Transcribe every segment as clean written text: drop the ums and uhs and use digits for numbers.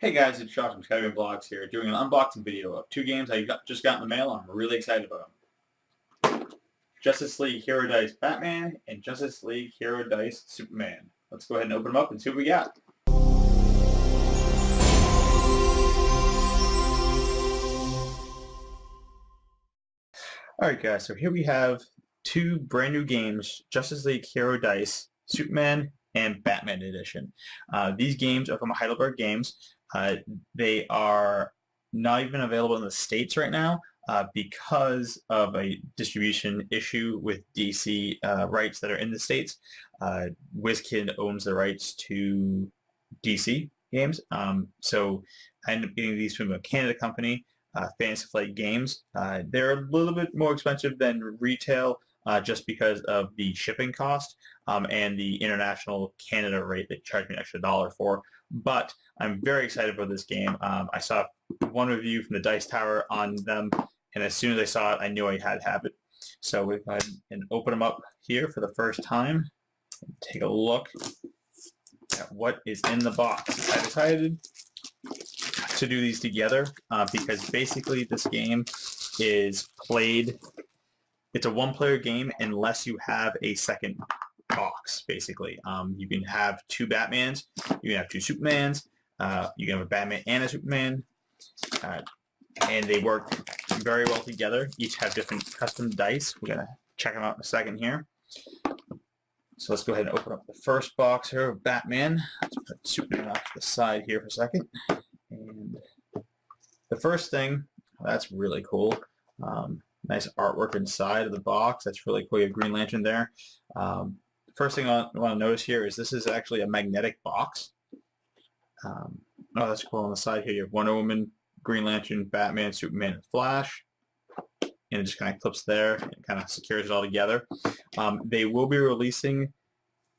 Hey guys, it's Josh from Scatter Brain Blogs here, doing an unboxing video of two games just got in the mail and I'm really excited about them. Justice League Hero Dice Batman and Justice League Hero Dice Superman. Let's go ahead and open them up and see what we got. Alright guys, so here we have two brand new games, Justice League Hero Dice Superman and Batman Edition. These games are from Heidelbaer Games. They are not even available in the States right now because of a distribution issue with DC rights that are in the States. WizKid owns the rights to DC games, so I ended up getting these from a Canada company, Fantasy Flight Games. They're a little bit more expensive than retail just because of the shipping cost and the international Canada rate they charge me an extra $1 for. But I'm very excited for this game. I saw one review from the Dice Tower on them, and as soon as I saw it, I knew I had to have it. So we'll go ahead and open them up here for the first time. Take a look at what is in the box. I decided to do these together because basically this game is played. It's a one-player game unless you have a second box, basically. You can have two Batmans, you can have two Supermans, you can have a Batman and a Superman, and they work very well together. Each have different custom dice. We're going to check them out in a second here. So let's go ahead and open up the first box here of Batman. Let's put Superman off to the side here for a second. And the first thing, that's really cool. Nice artwork inside of the box. That's really cool. You have Green Lantern there. First thing I want to notice here is this is actually a magnetic box. Oh, that's cool. On the side here, you have Wonder Woman, Green Lantern, Batman, Superman, and Flash. And it just kind of clips there and kind of secures it all together. They will be releasing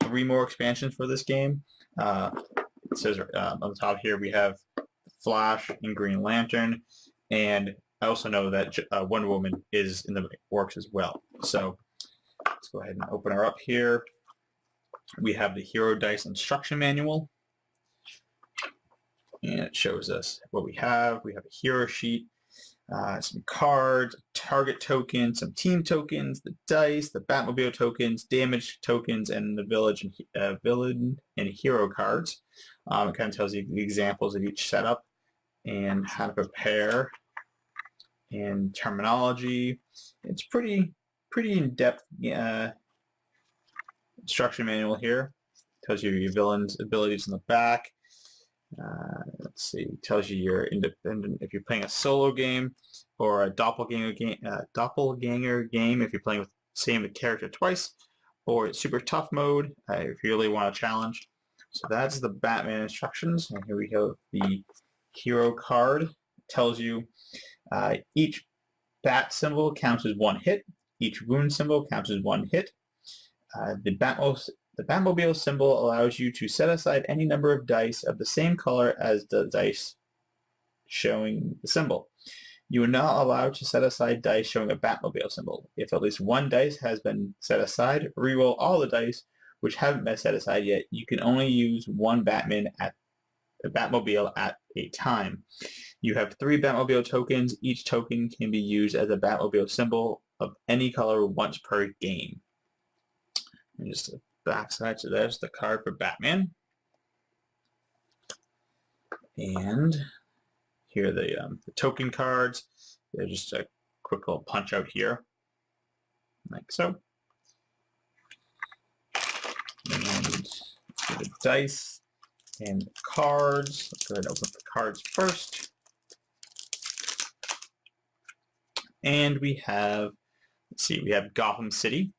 3 more expansions for this game. It says on the top here we have Flash and Green Lantern, and I also know that Wonder Woman is in the works as well. So let's go ahead and open her up here. We have the Hero Dice Instruction Manual, and it shows us what we have. We have a hero sheet, some cards, target tokens, some team tokens, the dice, the Batmobile tokens, damage tokens, and the villain and hero cards. It kind of tells you the examples of each setup and how to prepare and terminology. It's pretty in-depth instruction manual here. Tells you your villain's abilities in the back. Let's see, tells you your independent if you're playing a solo game, or a doppelganger game if you're playing with same character twice, or super tough mode if you really want a challenge. So that's the Batman instructions, and here we have the hero card. It tells you each bat symbol counts as 1 hit. Each wound symbol counts as 1 hit. The Batmobile symbol allows you to set aside any number of dice of the same color as the dice showing the symbol. You are not allowed to set aside dice showing a Batmobile symbol. If at least 1 dice has been set aside, reroll all the dice which haven't been set aside yet. You can only use 1 Batmobile at a time. You have 3 Batmobile tokens. Each token can be used as a Batmobile symbol of any color once per game. And just the back side, so there's the card for Batman. And here are the token cards. They're just a quick little punch out here, like so. And the dice and the cards. Let's go ahead and open up the cards first. And we have, let's see, we have Gotham City.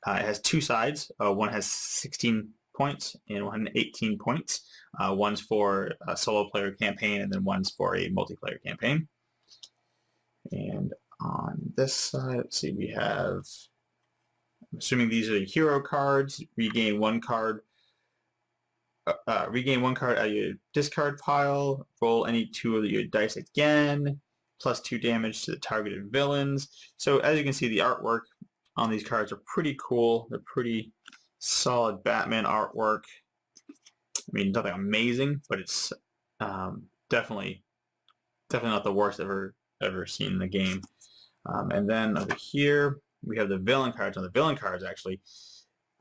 It has 2 sides. One has 16 points and one 18 points. One's for a solo player campaign, and then one's for a multiplayer campaign. And on this side, let's see, we have, I'm assuming these are the hero cards. Regain 1 card. Regain 1 card out of your discard pile. Roll any 2 of your dice again. Plus 2 damage to the targeted villains. So as you can see, the artwork on these cards are pretty cool. They're pretty solid Batman artwork. I mean, nothing amazing, but it's Definitely not the worst ever seen in the game. And then over here we have the villain cards. And the villain cards actually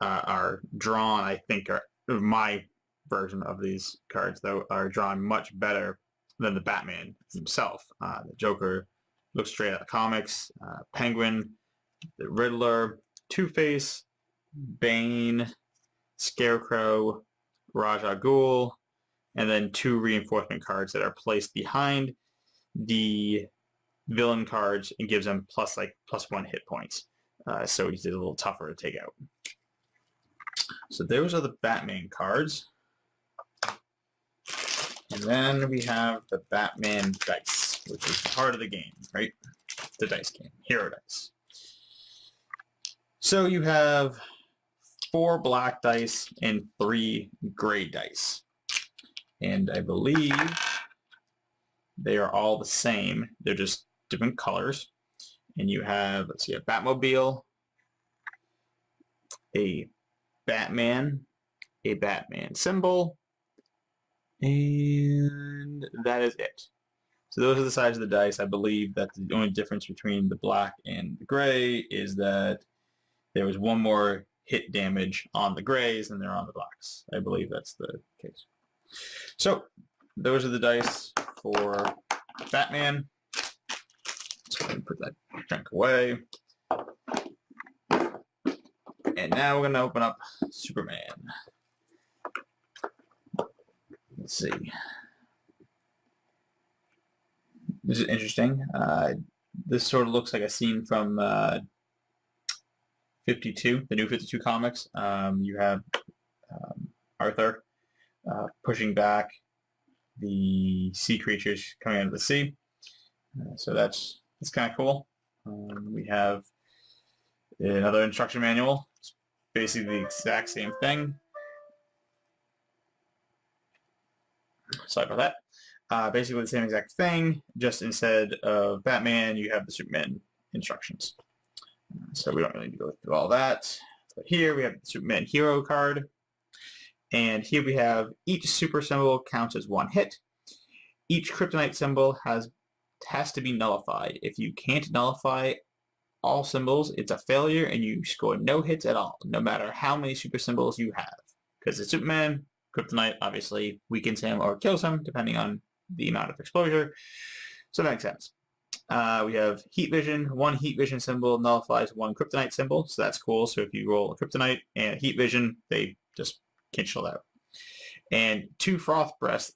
are drawn, I think, my version of these cards, though, are drawn much better than the Batman himself. The Joker looks straight out of the comics. Penguin, the Riddler, Two-Face, Bane, Scarecrow, Ra's al Ghul, and then 2 reinforcement cards that are placed behind the villain cards and gives them +1 hit points. So he's a little tougher to take out. So those are the Batman cards. And then we have the Batman dice, which is part of the game, right? The dice game, hero dice. So you have 4 black dice and 3 gray dice. And I believe they are all the same. They're just different colors. And you have, let's see, a Batmobile, a Batman symbol, and that is it. So those are the sides of the dice. I believe that the only difference between the black and the gray is that there was 1 more hit damage on the grays than there are on the blacks. I believe that's the case. So those are the dice for Batman. Let's go ahead and put that junk away. And now we're going to open up Superman. Let's see. This is interesting. This sort of looks like a scene from 52, the new 52 comics. You have Arthur pushing back the sea creatures coming out of the sea. So that's kind of cool. We have another instruction manual. It's basically the exact same thing. Sorry about that. Basically the same exact thing, just instead of Batman, you have the Superman instructions. So we don't really need to go through all that. But here we have the Superman hero card. And here we have each super symbol counts as 1 hit. Each kryptonite symbol has to be nullified. If you can't nullify all symbols, it's a failure and you score no hits at all, no matter how many super symbols you have. Because it's Superman, kryptonite obviously weakens him or kills him, depending on the amount of exposure. So that makes sense. We have heat vision. 1 heat vision symbol nullifies 1 kryptonite symbol, so that's cool. So if you roll a kryptonite and heat vision, they just cancel out. And 2 frost breath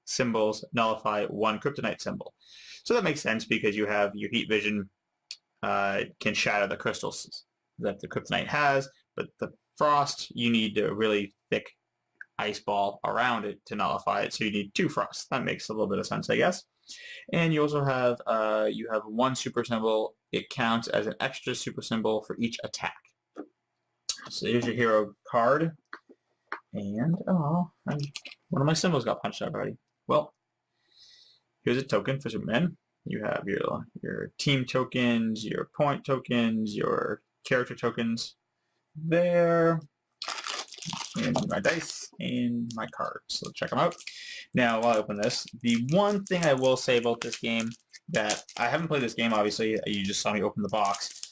symbols nullify 1 kryptonite symbol. So that makes sense because you have your heat vision can shatter the crystals that the kryptonite has, but the frost, you need a really thick ice ball around it to nullify it, so you need 2 frosts. That makes a little bit of sense, I guess. And you also have 1 super symbol. It counts as an extra super symbol for each attack. So here's your hero card. And, one of my symbols got punched out already. Well, here's a token for Superman. You have your team tokens, your point tokens, your character tokens there, and my dice and my cards. So check them out. Now, while I open this, the one thing I will say about this game that I haven't played this game, obviously, you just saw me open the box.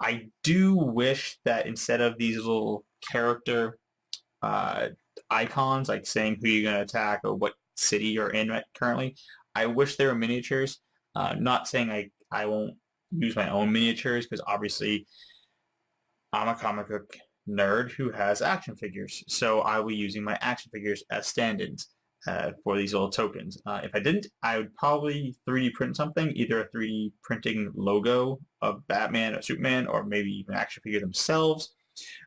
I do wish that instead of these little character icons, like saying who you're going to attack or what city you're in currently, I wish they were miniatures. Not saying I won't use my own miniatures, because obviously I'm a comic book nerd who has action figures, so I will be using my action figures as stand-ins for these little tokens. If I didn't, I would probably 3D print something, either a 3D printing logo of Batman or Superman, or maybe even action figure themselves.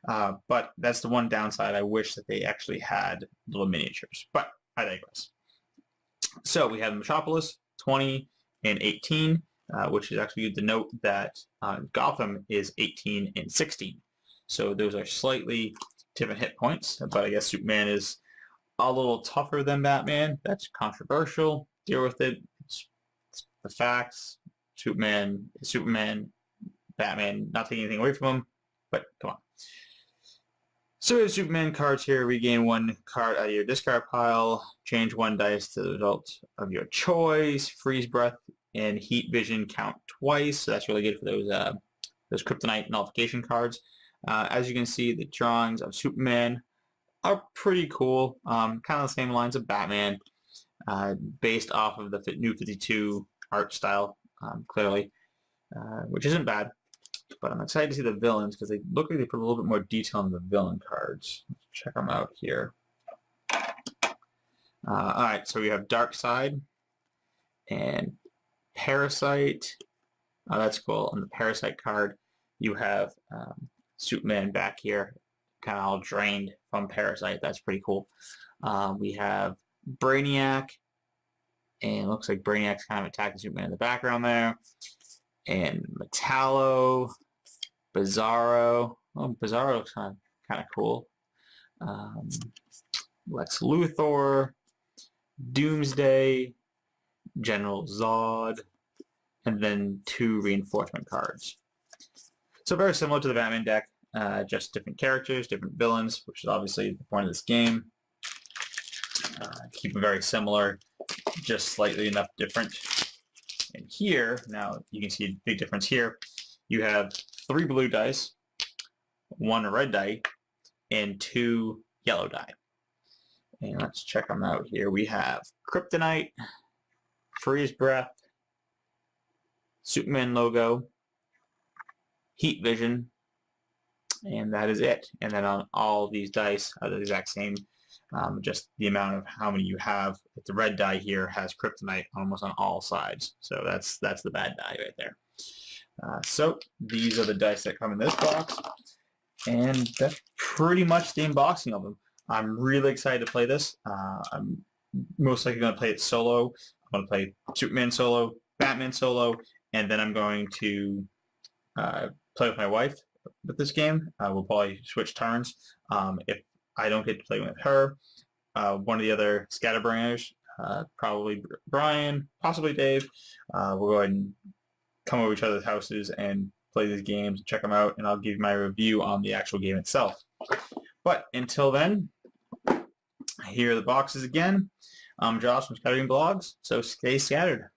But that's the one downside. I wish that they actually had little miniatures, but I digress. So we have Metropolis 20 and 18, which is actually good to note that Gotham is 18 and 16. So those are slightly different hit points, but I guess Superman is a little tougher than Batman. That's controversial. Deal with it. It's the facts. Superman is Superman. Batman, not taking anything away from him, but come on. So we have Superman cards here. Regain 1 card out of your discard pile. Change 1 dice to the result of your choice. Freeze breath and heat vision count twice. So that's really good for those kryptonite nullification cards. As you can see, the drawings of Superman are pretty cool. Kind of the same lines of Batman, based off of the New 52 art style, clearly, which isn't bad. But I'm excited to see the villains because they look like they put a little bit more detail on the villain cards. Let's check them out here. Alright, so we have Darkseid and Parasite. Oh, that's cool. On the Parasite card, you have Superman back here, kind of all drained from Parasite. That's pretty cool. We have Brainiac, and it looks like Brainiac's kind of attacking Superman in the background there. And Metallo, Bizarro. Oh, Bizarro looks kind of cool. Lex Luthor, Doomsday, General Zod, and then 2 reinforcement cards. So very similar to the Batman deck, just different characters, different villains, which is obviously the point of this game. Keep them very similar, just slightly enough different. And here, now you can see a big difference here. You have 3 blue dice, 1 red die, and 2 yellow die. And let's check them out here. We have Kryptonite, Freeze Breath, Superman logo, Heat Vision, and that is it. And then on all these dice are the exact same, just the amount of how many you have. The red die here has Kryptonite almost on all sides, so that's the bad die right there. So these are the dice that come in this box, and that's pretty much the unboxing of them. I'm really excited to play this. I'm most likely going to play it solo. I'm going to play Superman solo, Batman solo, and then I'm going to play with my wife with this game. We'll probably switch turns. If I don't get to play with her, one of the other ScatterBrainers, probably Brian, possibly Dave, we'll go ahead and come over to each other's houses and play these games, check them out, and I'll give you my review on the actual game itself. But until then, here are the boxes again. I'm Josh from Scatter Brain Blogs, so stay scattered.